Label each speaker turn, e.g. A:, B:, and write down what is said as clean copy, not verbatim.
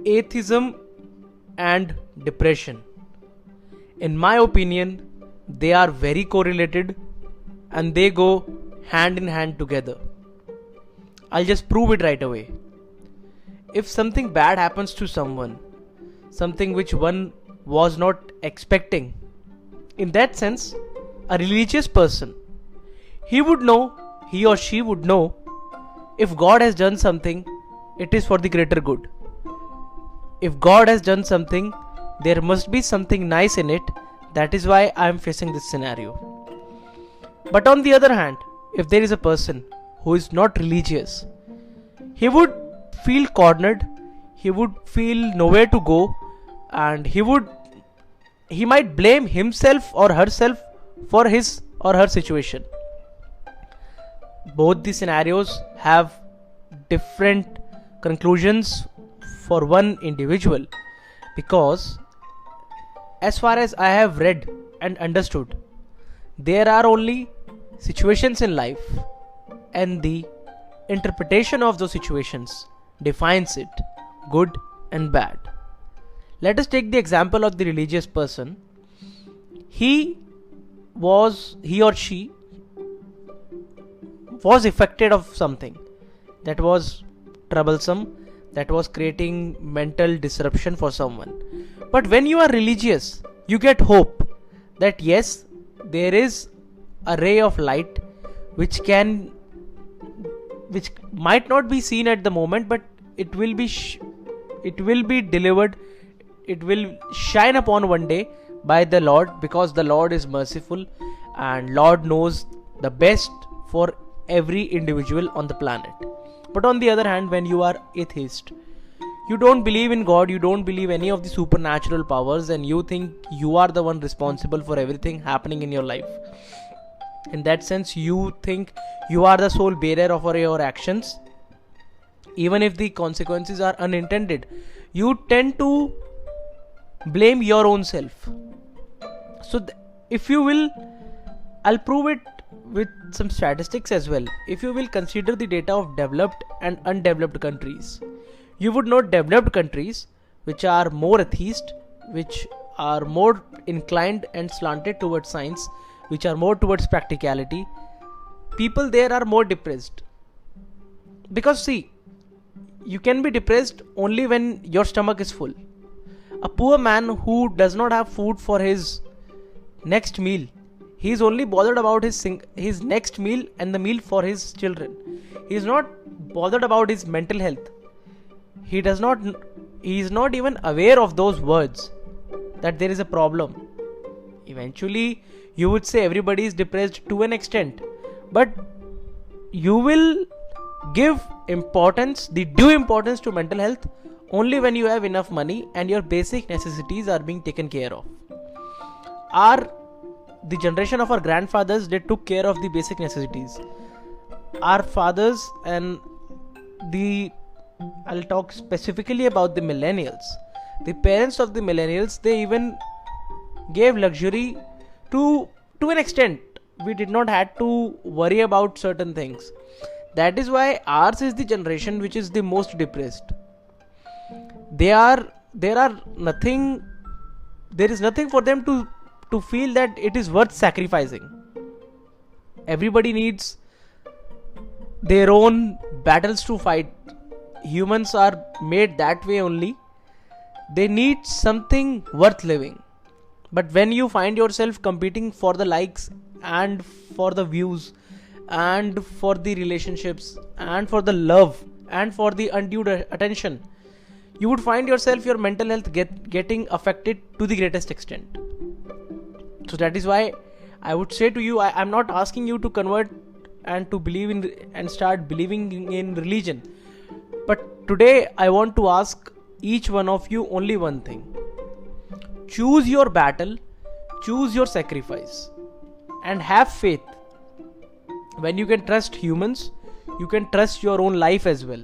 A: atheism and depression. In my opinion, they are very correlated and they go hand in hand together. I'll just prove it right away. If something bad happens to someone, something which one was not expecting, in that sense, a religious person, he or she would know, if God has done something, it is for the greater good. If God has done something, there must be something nice in it. That is why I am facing this scenario. But on the other hand, if there is a person who is not religious, he would feel cornered, he would feel nowhere to go, and he might blame himself or herself for his or her situation. Both the scenarios have different conclusions for one individual, because as far as I have read and understood, there are only situations in life, and the interpretation of those situations defines it, good and bad. Let us take the example of the religious person. He or she was affected of something that was troublesome, that was creating mental disruption for someone. But when you are religious, you get hope that yes, there is a ray of light which might not be seen at the moment, but it will be delivered, it will shine upon one day by the Lord, because the Lord is merciful and Lord knows the best for every individual on the planet. But on the other hand, when you are atheist, you don't believe in God, you don't believe any of the supernatural powers, and you think you are the one responsible for everything happening in your life. In that sense, you think you are the sole bearer of your actions. Even if the consequences are unintended, you tend to blame your own self. So if you will, I'll prove it with some statistics as well. If you will consider the data of developed and undeveloped countries, you would know developed countries which are more atheist, which are more inclined and slanted towards science, which are more towards practicality, people there are more depressed. Because see, you can be depressed only when your stomach is full. A poor man who does not have food for his next meal, he is only bothered about his next meal and the meal for his children. He is not bothered about his mental health. He is not even aware of those words, that there is a problem. Eventually, you would say everybody is depressed to an extent, but you will give the due importance to mental health only when you have enough money and your basic necessities are being taken care of. The generation of our grandfathers, they took care of the basic necessities. Our fathers and I'll talk specifically about the millennials. The parents of the millennials, they even gave luxury to an extent. We did not have to worry about certain things. That is why ours is the generation which is the most depressed. There is nothing for them to feel that it is worth sacrificing. Everybody needs their own battles to fight. Humans are made that way only. They need something worth living. But when you find yourself competing for the likes and for the views and for the relationships and for the love and for the undue attention, you would find yourself, your mental health getting affected to the greatest extent. So that is why I would say to you, I'm not asking you to convert and to believe in and start believing in religion. But today I want to ask each one of you only one thing. Choose your battle, choose your sacrifice, and have faith. When you can trust humans, you can trust your own life as well.